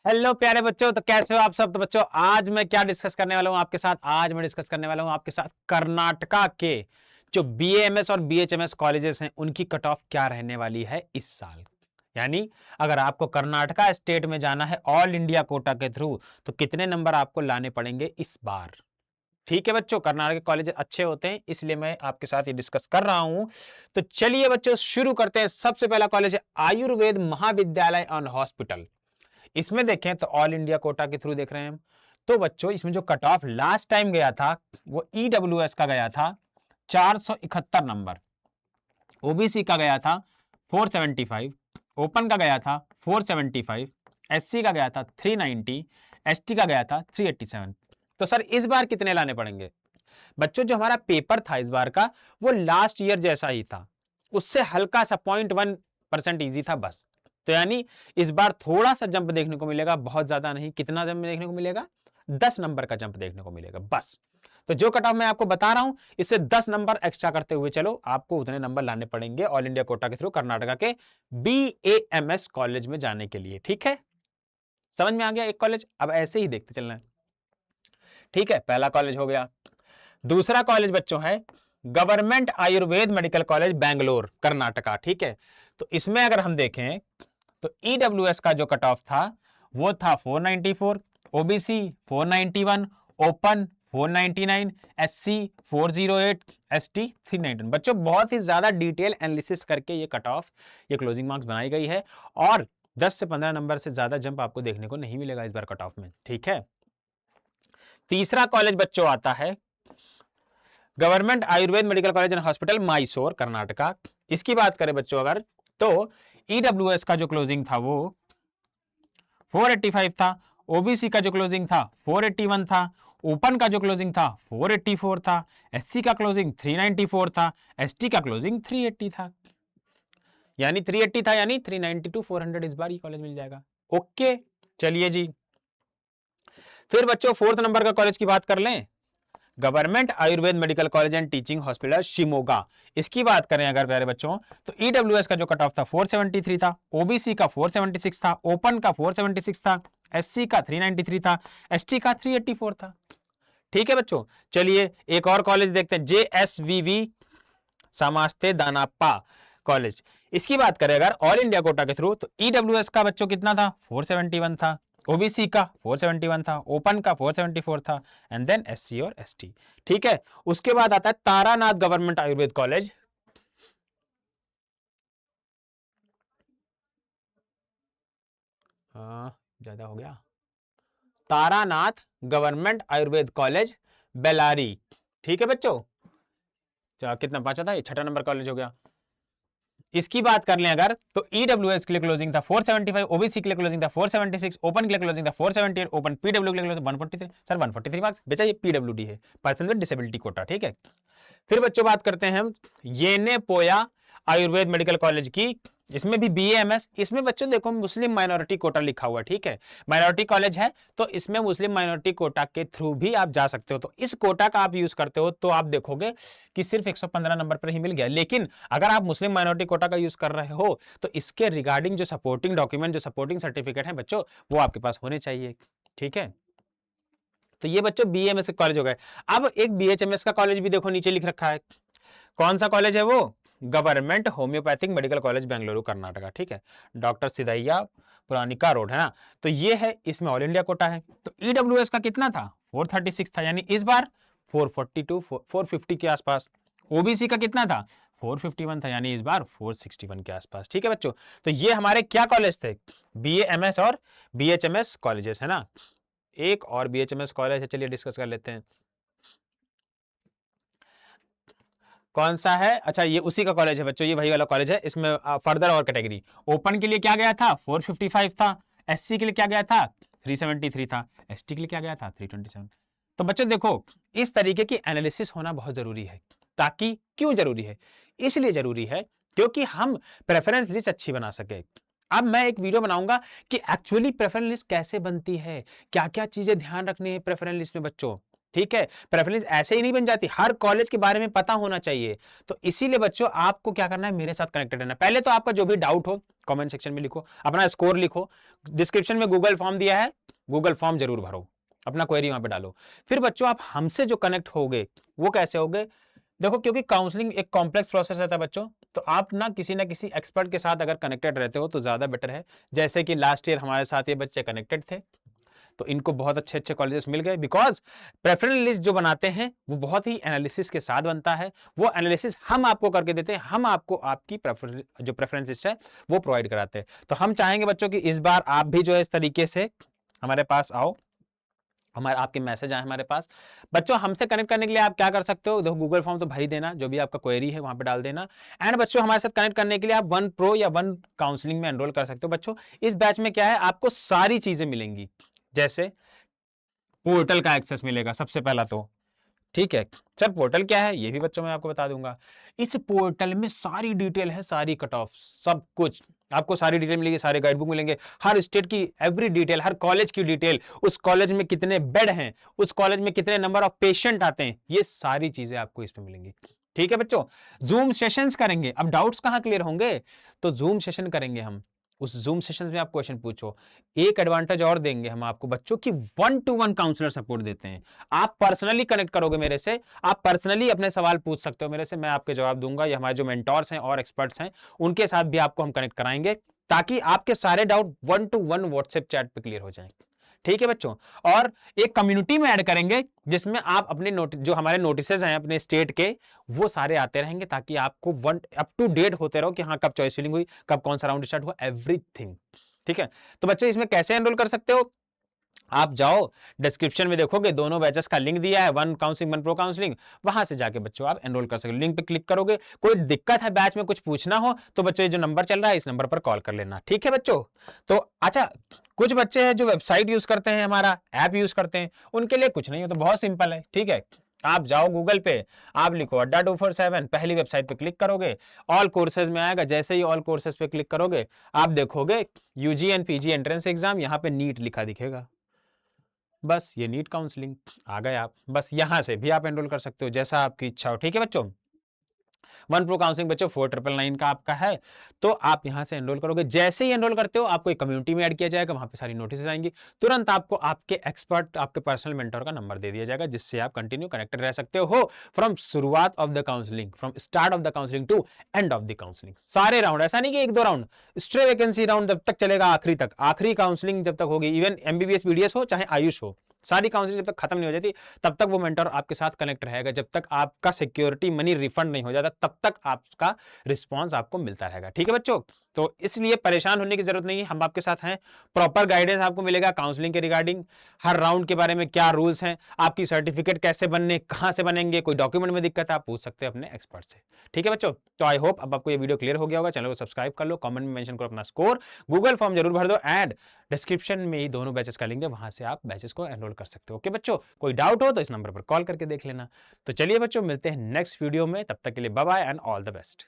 Hello प्यारे बच्चों, तो कैसे हो आप सब। तो बच्चों आज मैं क्या डिस्कस करने वाला हूं आपके साथ, आज मैं डिस्कस करने वाला हूं आपके साथ कर्नाटका के जो बीएएमएस और बीएचएमएस कॉलेजेस हैं उनकी कट ऑफ क्या रहने वाली है इस साल। यानी अगर आपको कर्नाटका स्टेट में जाना है ऑल इंडिया कोटा के थ्रू तो कितने नंबर आपको लाने पड़ेंगे इस बार। ठीक है बच्चों, कर्नाटक के कॉलेज अच्छे होते हैं इसलिए मैं आपके साथ ये डिस्कस कर रहा हूं। तो चलिए बच्चों शुरू करते हैं। सबसे पहला कॉलेज है आयुर्वेद महाविद्यालय एंड हॉस्पिटल। इसमें देखें तो ऑल इंडिया कोटा के थ्रू देख रहे हैं हम। तो बच्चों इसमें जो कट ऑफ लास्ट टाइम गया था वो ईडब्ल्यूएस का गया था 471 नंबर, ओबीसी का गया था 475, ओपन का गया था 475, एससी का गया था 390, एसटी का गया था 387। तो सर इस बार कितने लाने पड़ेंगे बच्चों। जो हमारा पेपर था इस बार का वो लास्ट ईयर जैसा ही था, उससे हल्का सा 0.1% ईजी था बस। तो यानी इस बार थोड़ा सा जंप देखने को मिलेगा, बहुत ज्यादा नहीं। कितना जंप देखने को मिलेगा? 10 नंबर का जंप देखने को मिलेगा बस। तो जो कट ऑफ मैं आपको बता रहा हूं इससे 10 नंबर एक्स्ट्रा करते हुए चलो आपको उतने नंबर लाने पड़ेंगे ऑल इंडिया कोटा के थ्रू कर्नाटका के बीएएमएस कॉलेज में जाने के लिए। ठीक है, समझ में आ गया एक कॉलेज। अब ऐसे ही देखते चलना है। ठीक है, पहला कॉलेज हो गया। दूसरा कॉलेज बच्चों है government Ayurveda medical college Bangalore Karnataka. ठीक है, तो इसमें अगर हम देखें तो ईडब्ल्यूएस का जो कट ऑफ था वो था 494, ओबीसी 491, ओपन 499, एससी 408, एसटी 319। बच्चों बहुत ही ज्यादा डिटेल एनालिसिस करके ये कट ऑफ, ये क्लोजिंग मार्क्स बनाई गई है और 10 से 15 नंबर से ज्यादा जंप आपको देखने को नहीं मिलेगा इस बार कट ऑफ में। ठीक है, तीसरा कॉलेज बच्चों आता है government Ayurveda medical college and hospital Mysore Karnataka. इसकी बात करें बच्चों अगर तो ईडब्ल्यूएस का जो क्लोजिंग था वो 485 था, ओबीसी का जो क्लोजिंग था 481 था, ओपन का जो क्लोजिंग था 484 था, एससी का क्लोजिंग 394 था, एसटी का क्लोजिंग 380 था। यानी 380 था यानी 390 टू 400 इस बार ये कॉलेज मिल जाएगा। ओके चलिए जी, फिर बच्चों फोर्थ नंबर का कॉलेज की बात कर लें, government Ayurveda medical college and teaching hospital Shimoga. इसकी बात करें अगर प्यारे बच्चों तो ईडब्ल्यूएस का जो कट ऑफ था 473 था, ओबीसी का 476 था, ओपन का 476 था, एससी का 393 था, एसटी का 384 था। ठीक है बच्चों, चलिए एक और कॉलेज देखते हैं जेएसवीवी समास्ते दानाप्पा कॉलेज। इसकी बात करें अगर ऑल इंडिया कोटा के थ्रू तो ईडब्ल्यूएस का बच्चों कितना था 471 था, ओबीसी का 471 था, ओपन का 474 था एंड देन एससी और एसटी। ठीक है, उसके बाद आता है तारानाथ गवर्नमेंट आयुर्वेद कॉलेज। ज्यादा हो गया। Taranath government Ayurveda college Bellary. ठीक है बच्चों, कितना पांचवा था, छठा नंबर कॉलेज हो गया। इसकी बात कर लें अगर तो ईडब्ल्यूएस के लिए क्लोजिंग था 475, ओबीसी के लिए क्लोजिंग था 476, ओपन के लिए क्लोजिंग था 478, ओपन पीडब्ल्यू के लिए क्लोजिंग 143। सर 143 मार्क्स बेचा, ये पीडब्ल्यूडी है, पर्सन विद डिसेबिलिटी कोटा। ठीक है, फिर बच्चों बात करते हैं हम येने पोया आयुर्वेद मेडिकल कॉलेज की। इसमें भी बीएएमएस, इसमें बच्चों देखो मुस्लिम माइनॉरिटी कोटा लिखा हुआ है। ठीक है, माइनॉरिटी कॉलेज है तो इसमें मुस्लिम माइनॉरिटी कोटा के थ्रू भी आप जा सकते हो। तो इस कोटा का आप यूज करते हो तो आप देखोगे कि सिर्फ 115 नंबर पर ही मिल गया। लेकिन अगर आप मुस्लिम माइनॉरिटी कोटा का यूज कर रहे हो तो इसके रिगार्डिंग जो सपोर्टिंग डॉक्यूमेंट, जो सपोर्टिंग सर्टिफिकेट है बच्चों वो आपके पास होने चाहिए। ठीक है, तो ये बच्चों बीएमएस कॉलेज हो गए। अब एक बीएचएमएस का कॉलेज भी देखो नीचे लिख रखा है। कौन सा कॉलेज है वो? Government homeopathic medical college Bengaluru Karnataka. ठीक है, डॉक्टर सिद्धैया पुरानिका रोड है ना। तो ये है, इसमें ऑल इंडिया कोटा है। तो ईडब्ल्यूएस का कितना था 436 था, यानी इस बार 442 450 के आसपास। ओबीसी का कितना था 451 था, यानी इस बार 461 के आसपास। ठीक है बच्चों, तो ये हमारे क्या कॉलेज थे, बीएएमएस और बीएचएमएस कॉलेजेस है ना। एक और बीएचएमएस कॉलेज है, चलिए डिस्कस कर लेते हैं कौन सा है। अच्छा ये उसी का कॉलेज है बच्चों, ये वही वाला कॉलेज है। इसमें फर्दर और कैटेगरी, ओपन के लिए क्या गया था 455 था, एससी के लिए क्या गया था 373 था, एसटी के लिए क्या गया था 327। तो बच्चों देखो इस तरीके की एनालिसिस होना बहुत जरूरी है। ताकि क्यों जरूरी है? इसलिए जरूरी है क्योंकि हम प्रेफरेंस लिस्ट अच्छी बना सके। अब मैं एक वीडियो बनाऊंगा कि एक्चुअली प्रेफरेंस लिस्ट कैसे बनती है, क्या क्या चीजें ध्यान रखनी है प्रेफरेंस लिस्ट में बच्चों। ठीक है, प्रेफरेंस ऐसे ही नहीं बन जाती, हर कॉलेज के बारे में पता होना चाहिए। तो इसीलिए बच्चों आपको क्या करना है, मेरे साथ कनेक्टेड रहना। पहले तो आपका जो भी डाउट हो कमेंट सेक्शन में लिखो, अपना स्कोर लिखो, डिस्क्रिप्शन में गूगल फॉर्म दिया है, गूगल फॉर्म जरूर भरो, अपना क्वेरी वहां पे डालो। फिर बच्चों आप हमसे जो कनेक्ट होगे वो कैसे होगे, देखो क्योंकि काउंसलिंग एक कॉम्प्लेक्स प्रोसेस रहता है बच्चों, तो आप ना किसी एक्सपर्ट के साथ अगर कनेक्टेड रहते हो तो ज्यादा बेटर है। जैसे कि लास्ट ईयर हमारे साथ ये बच्चे कनेक्टेड थे, तो इनको बहुत अच्छे अच्छे कॉलेजेस मिल गए, बिकॉज प्रेफरेंस लिस्ट जो बनाते हैं वो बहुत ही एनालिसिस के साथ बनता है। वो एनालिसिस हम आपको करके देते हैं, हम आपको आपकी जो प्रेफरेंस लिस्ट है वो प्रोवाइड कराते हैं। तो हम चाहेंगे बच्चों की इस बार आप भी जो है इस तरीके से हमारे पास आओ, हमारे आपके मैसेज आए हमारे पास। बच्चों हमसे कनेक्ट करने के लिए आप क्या कर सकते हो, देखो गूगल फॉर्म तो भर ही देना, जो भी आपका क्वेरी है वहां पे डाल देना। एंड बच्चों हमारे साथ कनेक्ट करने के लिए आप वन प्रो या वन काउंसलिंग में एनरोल कर सकते हो। बच्चों इस बैच में क्या है, आपको सारी चीजें मिलेंगी, जैसे पोर्टल का एक्सेस मिलेगा सबसे पहला तो, ठीक है। सर पोर्टल क्या है ये भी बच्चों मैं आपको बता दूंगा। इस पोर्टल में सारी डिटेल है, सारी कट ऑफ, सब कुछ आपको सारी डिटेल मिलेगी, सारे गाइड बुक मिलेंगे, हर स्टेट की एवरी डिटेल, हर कॉलेज की डिटेल, उस कॉलेज में कितने बेड हैं, उस कॉलेज में कितने नंबर ऑफ पेशेंट आते हैं, ये सारी चीजें आपको इसमें मिलेंगी। ठीक है बच्चों, जूम सेशंस करेंगे, अब डाउट्स कहां क्लियर होंगे, तो जूम सेशन करेंगे हम, उस जूम सेशंस में आप क्वेश्चन पूछो। एक एडवांटेज और देंगे हम आपको बच्चों की 1-to-1 काउंसलर सपोर्ट देते हैं। आप पर्सनली कनेक्ट करोगे मेरे से, आप पर्सनली अपने सवाल पूछ सकते हो मेरे से, मैं आपके जवाब दूंगा, या हमारे जो मेंटोर्स हैं और एक्सपर्ट्स हैं उनके साथ भी आपको हम कनेक्ट कराएंगे, ताकि आपके सारे डाउट 1-to-1 व्हाट्सएप चैट पे क्लियर हो जाए। ठीक है बच्चों, और एक कम्युनिटी में ऐड करेंगे जिसमें आप अपने जो हमारे नोटिसेस हैं अपने स्टेट के, वो सारे आते रहेंगे, ताकि आपको अप टू डेट होते रहो कि हाँ कब चॉइस फिलिंग हुई, कब कौन सा राउंड स्टार्ट हुआ, एवरीथिंग। ठीक है, तो बच्चों इसमें कैसे एनरोल कर सकते हो, आप जाओ डिस्क्रिप्शन में देखोगे दोनों बैचेस का लिंक दिया है, one counselling one pro counselling, वहां से जाके बच्चों आप एनरोल कर सकते हो, लिंक पे क्लिक करोगे। कोई दिक्कत है बैच में, कुछ पूछना हो तो बच्चों ये जो नंबर चल रहा है इस नंबर पर कॉल कर लेना। ठीक है बच्चों, तो अच्छा कुछ बच्चे हैं जो वेबसाइट यूज करते हैं, हमारा ऐप यूज करते हैं, उनके लिए कुछ नहीं है, तो बहुत सिंपल है। ठीक है, आप जाओ गूगल पे, आप लिखो अड्डा 247, पहली वेबसाइट पे क्लिक करोगे, ऑल कोर्सेज में आएगा, जैसे ही ऑल कोर्सेज पे क्लिक करोगे आप देखोगे UG and PG entrance exam, यहाँ पे नीट लिखा दिखेगा, बस ये नीट काउंसलिंग आ गए आप, बस यहां से भी आप एनरोल कर सकते हो जैसा आपकी इच्छा हो। ठीक है बच्चों, वन प्रो काउंसलिंग बच्चों 4999 का आपका है, तो आप यहां से एनरोल करोगे, जैसे ही एनरोल करते हो आपको एक कम्युनिटी में ऐड किया जाएगा, वहां पे सारी नोटिस आएंगी, तुरंत आपको आपके एक्सपर्ट, आपके पर्सनल मेंटर का नंबर दे दिया जाएगा, जिससे आप कंटिन्यू कनेक्टेड रह सकते हो फ्रॉम शुरुआत of the counselling, from start of the counselling to end of the counselling, सारे राउंड, ऐसा नहीं कि एक दो राउंड, स्ट्रे वैकेंसी राउंड जब तक चलेगा आखिरी तक, आखिरी काउंसलिंग जब तक होगी, इवन एमबीबीएस बीडीएस हो चाहे आयुष हो, सारी काउंसलिंग जब तक खत्म नहीं हो जाती तब तक वो मेंटर आपके साथ कनेक्ट रहेगा, जब तक आपका सिक्योरिटी मनी रिफंड नहीं हो जाता तब तक आपका रिस्पांस आपको मिलता रहेगा। ठीक है बच्चों, तो इसलिए परेशान होने की जरूरत नहीं है, हम आपके साथ हैं, प्रॉपर गाइडेंस आपको मिलेगा काउंसलिंग के रिगार्डिंग, हर राउंड के बारे में क्या रूल्स हैं, आपकी सर्टिफिकेट कैसे बनने, कहां से बनेंगे, कोई डॉक्यूमेंट में दिक्कत है आप पूछ सकते हैं अपने एक्सपर्ट से। ठीक है बच्चों, तो आई होप अब आपको ये वीडियो क्लियर हो गया होगा, चैनल को सब्सक्राइब कर लो, कमेंट में मेंशन करो अपना स्कोर, गूगल फॉर्म जरूर भर दो, एंड डिस्क्रिप्शन में ही दोनों बैचेस का लिंक है, वहां से आप बैचेस को एनरोल कर सकते हो। ओके बच्चों, कोई डाउट हो तो इस नंबर पर कॉल करके देख लेना। तो चलिए बच्चों मिलते हैं नेक्स्ट वीडियो में, तब तक के लिए bye bye and all the best.